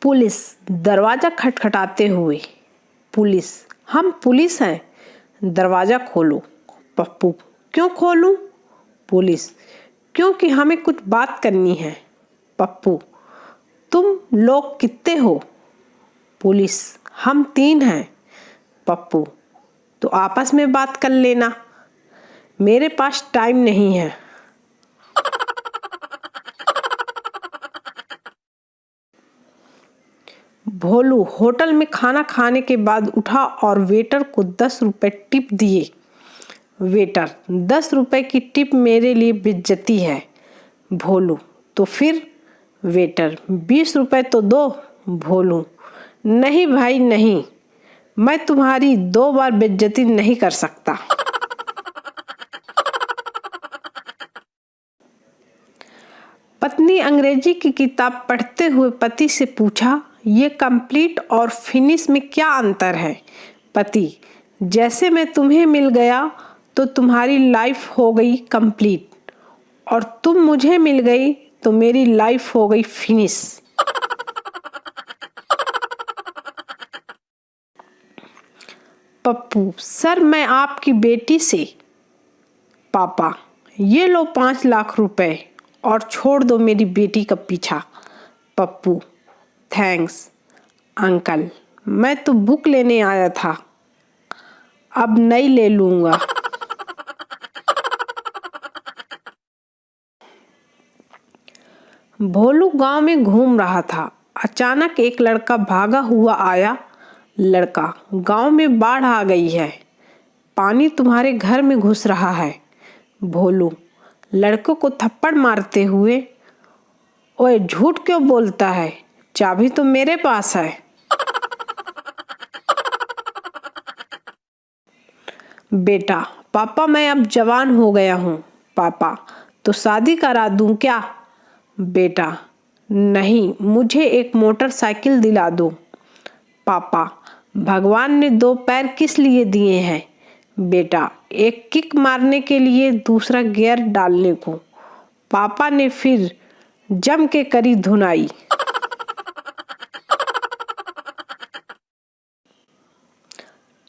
Police दरवाजा खटखटाते हुए। Police, हम पुलिस हैं, दरवाजा खोलो। पप्पू, क्यों खोलूं? पुलिस, क्योंकि हमें कुछ बात करनी है। पप्पू, तुम लोग कितने हो? पुलिस, हम 3 हैं। पप्पू, तो आपस में बात कर लेना, मेरे पास टाइम नहीं है। भोलू होटल में खाना खाने के बाद उठा और वेटर को 10 रुपए टिप दिए। वेटर, 10 रुपए की टिप मेरे लिए बेइज्जती है। भोलू, तो फिर? वेटर, 20 रुपए तो दो। भोलू, नहीं भाई नहीं, मैं तुम्हारी 2 बार बेइज्जती नहीं कर सकता। पत्नी अंग्रेजी की किताब पढ़ते हुए पति से पूछा, ये कंप्लीट और फिनिश में क्या अंतर है? पति, जैसे मैं तुम्हें मिल गया तो तुम्हारी लाइफ हो गई कंप्लीट, और तुम मुझे मिल गई तो मेरी लाइफ हो गई फिनिश। पप्पू, सर मैं आपकी बेटी से। पापा, ये लो 5 लाख रुपए और छोड़ दो मेरी बेटी का पीछा। पप्पू, थैंक्स अंकल, मैं तो बुक लेने आया था, अब नई ले लूंगा। भोलू गांव में घूम रहा था। अचानक एक लड़का भागा हुआ आया। लड़का, गांव में बाढ़ आ गई है, पानी तुम्हारे घर में घुस रहा है। भोलू लड़कों को थप्पड़ मारते हुए, ओए झूठ क्यों बोलता है, चाबी तो मेरे पास है। बेटा, पापा मैं अब जवान हो गया हूँ। पापा, तो शादी करा दूं क्या? बेटा, नहीं, मुझे एक मोटरसाइकिल दिला दो। पापा, भगवान ने 2 पैर किस लिए दिए हैं? बेटा, एक किक मारने के लिए, दूसरा गियर डालने को। पापा ने फिर जम के करी धुनाई।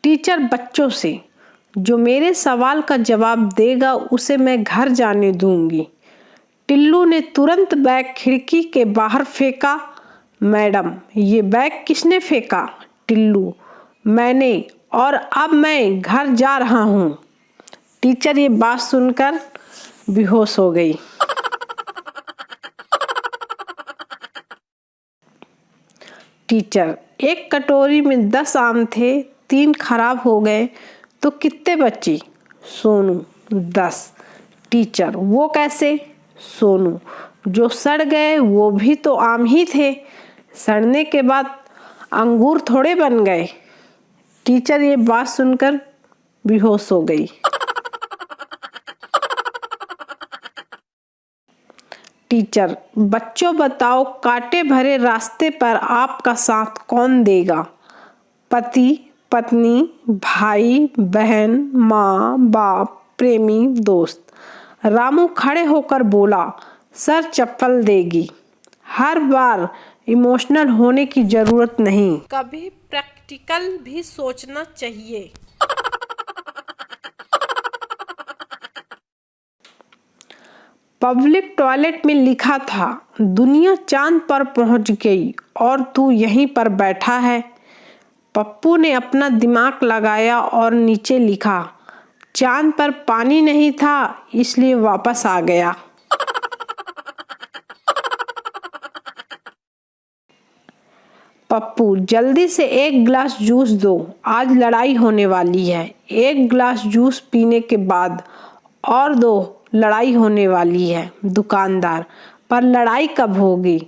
टीचर बच्चों से, जो मेरे सवाल का जवाब देगा उसे मैं घर जाने दूंगी। टिल्लू ने तुरंत बैग खिड़की के बाहर फेंका। मैडम, ये बैग किसने फेंका? टिल्लू, मैंने, और अब मैं घर जा रहा हूँ। टीचर ये बात सुनकर बेहोश हो गई। टीचर, एक कटोरी में 10 आम थे, 3 खराब हो गए तो कितने बचे? सोनू, 10। टीचर, वो कैसे? सोनू, जो सड़ गए वो भी तो आम ही थे, सड़ने के बाद अंगूर थोड़े बन गए। टीचर ये बात सुनकर बेहोश हो गई। टीचर, बच्चों बताओ, कांटे भरे रास्ते पर आपका साथ कौन देगा? पति, पत्नी, भाई, बहन, माँ, बाप, प्रेमी, दोस्त। रामू खड़े होकर बोला, सर चप्पल देगी। हर बार इमोशनल होने की जरूरत नहीं, कभी प्रैक्टिकल भी सोचना चाहिए। पब्लिक टॉयलेट में लिखा था, दुनिया चांद पर पहुंच गई और तू यहीं पर बैठा है। पप्पू ने अपना दिमाग लगाया और नीचे लिखा, चांद पर पानी नहीं था इसलिए वापस आ गया। पप्पू, जल्दी से 1 गिलास जूस दो, आज लड़ाई होने वाली है। 1 गिलास जूस पीने के बाद और 2 लड़ाई होने वाली है। दुकानदार, पर लड़ाई कब होगी?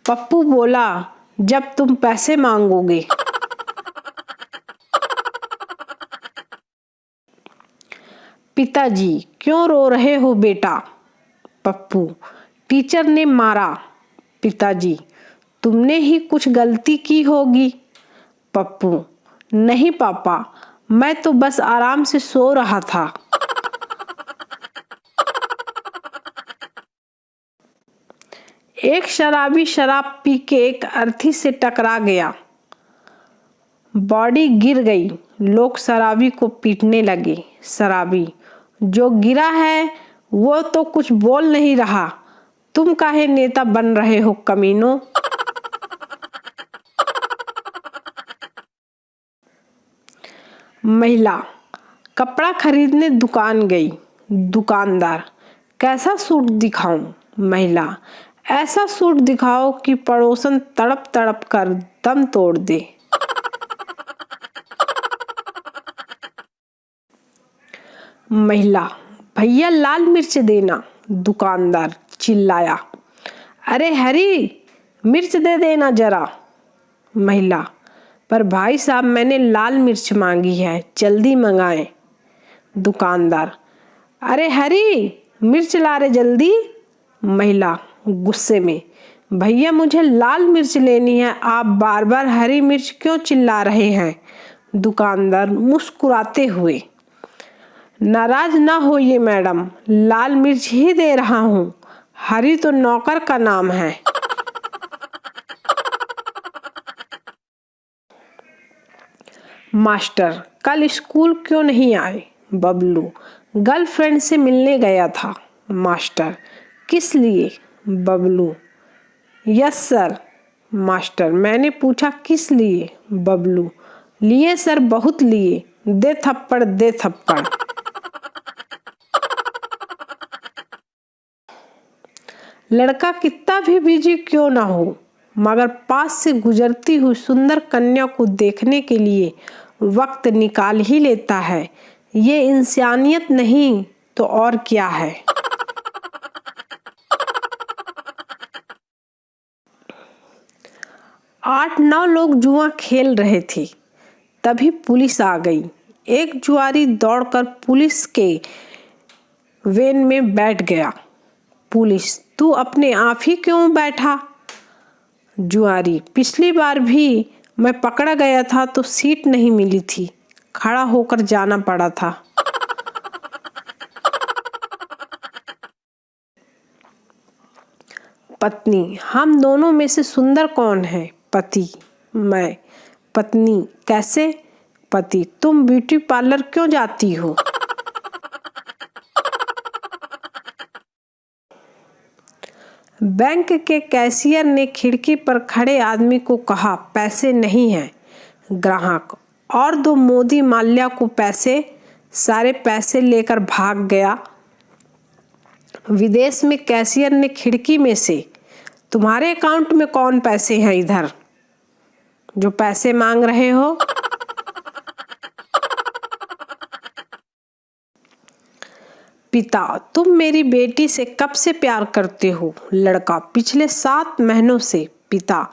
पप्पू बोला, जब तुम पैसे मांगोगे। पिताजी, क्यों रो रहे हो बेटा? पप्पू, टीचर ने मारा। पिताजी, तुमने ही कुछ गलती की होगी। पप्पू, नहीं पापा, मैं तो बस आराम से सो रहा था। एक शराबी शराब पी के एक अर्थी से टकरा गया, बॉडी गिर गई। लोग शराबी को पीटने लगे। शराबी, जो गिरा है वो तो कुछ बोल नहीं रहा, तुम काहे नेता बन रहे हो कमीनों। महिला कपड़ा खरीदने दुकान गई। दुकानदार, कैसा सूट दिखाऊं। महिला, ऐसा सूट दिखाओ कि पड़ोसन तड़प तड़प कर दम तोड़ दे। महिला, भैया लाल मिर्च देना। दुकानदार चिल्लाया, अरे हरी मिर्च दे देना जरा। महिला, पर भाई साहब मैंने लाल मिर्च मांगी है, जल्दी मंगाएं। दुकानदार, अरे हरी मिर्च ला रे जल्दी। महिला गुस्से में, भैया मुझे लाल मिर्च लेनी है, आप बार बार हरी मिर्च क्यों चिल्ला रहे हैं। दुकानदार मुस्कुराते हुए, नाराज ना होइए मैडम, लाल मिर्च ही दे रहा हूँ, हरी तो नौकर का नाम है। मास्टर, कल स्कूल क्यों नहीं आए। बबलू, गर्लफ्रेंड से मिलने गया था। मास्टर, किस लिए। Bablu, yes sir. मास्टर, मैंने पूछा किस लिए। बबलू, लिए सर, बहुत लिए, दे थप्पड़ दे थप्पड़। लड़का कितना भी बिजी क्यों ना हो, मगर पास से गुजरती हुई सुंदर कन्या को देखने के लिए वक्त निकाल ही लेता है। ये इंसानियत नहीं तो और क्या है। 8-9 लोग जुआ खेल रहे थे, तभी पुलिस आ गई। एक जुआरी दौड़कर पुलिस के वैन में बैठ गया। पुलिस, तू अपने आप ही क्यों बैठा। जुआरी, पिछली बार भी मैं पकड़ा गया था तो सीट नहीं मिली थी, खड़ा होकर जाना पड़ा था। पत्नी, हम दोनों में से सुंदर कौन है। पति, मैं। पत्नी, कैसे। पति, तुम ब्यूटी पार्लर क्यों जाती हो। बैंक के कैशियर ने खिड़की पर खड़े आदमी को कहा, पैसे नहीं हैं। ग्राहक, और दो मोदी माल्या को पैसे। सारे पैसे लेकर भाग गया। विदेश में कैशियर ने खिड़की में से, तुम्हारे अकाउंट में कौन पैसे हैं इधर जो पैसे मांग रहे हो। पिता, तुम मेरी बेटी से कब से प्यार करते हो। लड़का, पिछले 7 महीनों से। पिता,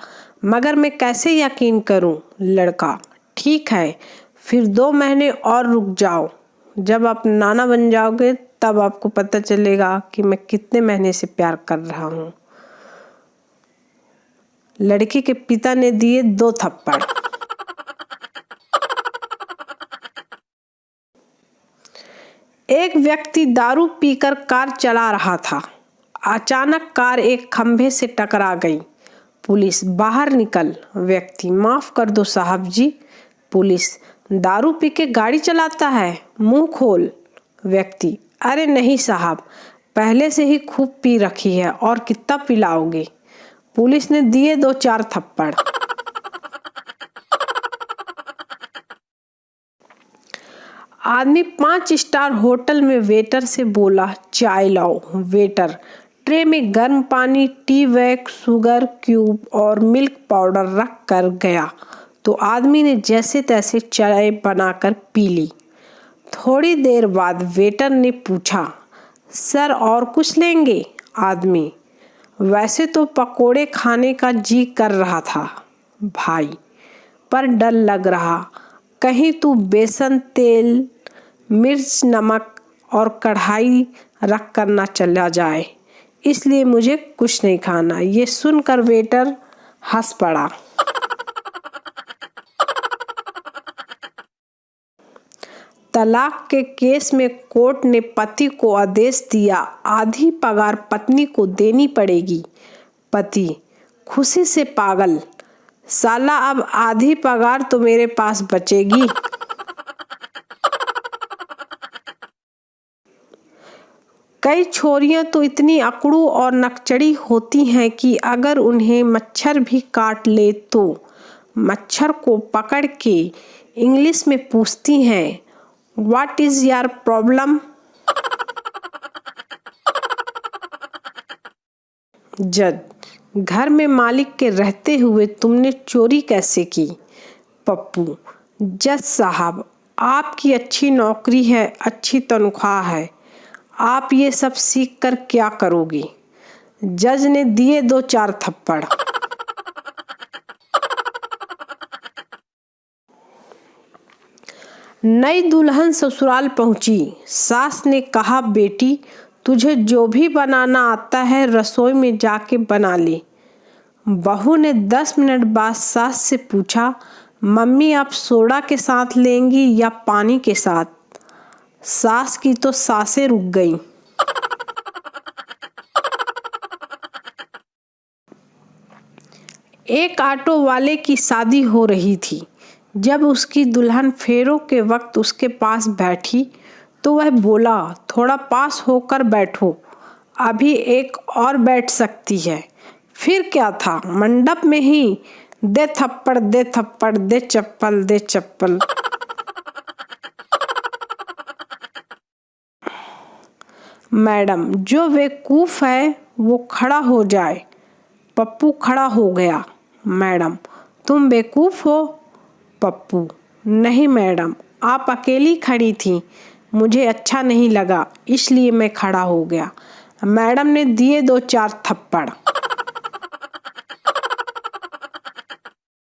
मगर मैं कैसे यकीन करूं। लड़का, ठीक है, फिर 2 महीने और रुक जाओ, जब आप नाना बन जाओगे तब आपको पता चलेगा कि मैं कितने महीने से प्यार कर रहा हूं। लड़की के पिता ने दिए 2 थप्पड़। एक व्यक्ति दारू पीकर कार चला रहा था। अचानक कार एक खंभे से टकरा गई। पुलिस, बाहर निकल। व्यक्ति, माफ कर दो साहब जी। पुलिस, दारू पी के गाड़ी चलाता है, मुंह खोल। व्यक्ति, अरे नहीं साहब, पहले से ही खूब पी रखी है, और कितना पिलाओगे। पुलिस ने दिए 2-4 थप्पड़। आदमी 5 स्टार होटल में वेटर से बोला, चाय लाओ। वेटर ट्रे में गर्म पानी, टी बैग, शुगर क्यूब और मिल्क पाउडर रख कर गया तो आदमी ने जैसे तैसे चाय बनाकर पी ली। थोड़ी देर बाद वेटर ने पूछा, सर और कुछ लेंगे। आदमी, वैसे तो पकोड़े खाने का जी कर रहा था भाई, पर डर लग रहा कहीं तू बेसन, तेल, मिर्च, नमक और कढ़ाई रख कर ना चला जाए, इसलिए मुझे कुछ नहीं खाना। ये सुनकर वेटर हंस पड़ा। तलाक के केस में कोर्ट ने पति को आदेश दिया, आधी पगार पत्नी को देनी पड़ेगी। पति खुशी से पागल, साला अब आधी पगार तो मेरे पास बचेगी। कई छोरियां तो इतनी अकड़ू और नकचड़ी होती हैं कि अगर उन्हें मच्छर भी काट ले तो मच्छर को पकड़ के इंग्लिश में पूछती हैं, व्हाट इज योर प्रॉब्लम। जज, घर में मालिक के रहते हुए तुमने चोरी कैसे की। पप्पू, जज साहब, आपकी अच्छी नौकरी है, अच्छी तनख्वाह है, आप ये सब सीख कर क्या करोगी। जज ने दिए 2-4 थप्पड़। नई दुल्हन ससुराल पहुंची। सास ने कहा, बेटी तुझे जो भी बनाना आता है रसोई में जाके बना ले। बहू ने 10 मिनट बाद सास से पूछा, मम्मी आप सोडा के साथ लेंगी या पानी के साथ। सास की तो सांसें रुक गईं। एक ऑटो वाले की शादी हो रही थी। जब उसकी दुल्हन फेरों के वक्त उसके पास बैठी तो वह बोला, थोड़ा पास होकर बैठो, अभी एक और बैठ सकती है। फिर क्या था, मंडप में ही दे थप्पड़ दे थप्पड़, दे चप्पल दे चप्पल। मैडम, जो बेवकूफ है वो खड़ा हो जाए। पप्पू खड़ा हो गया। मैडम, तुम बेवकूफ हो। पप्पू, नहीं मैडम, आप अकेली खड़ी थी, मुझे अच्छा नहीं लगा इसलिए मैं खड़ा हो गया। मैडम ने दिए 2-4 थप्पड़।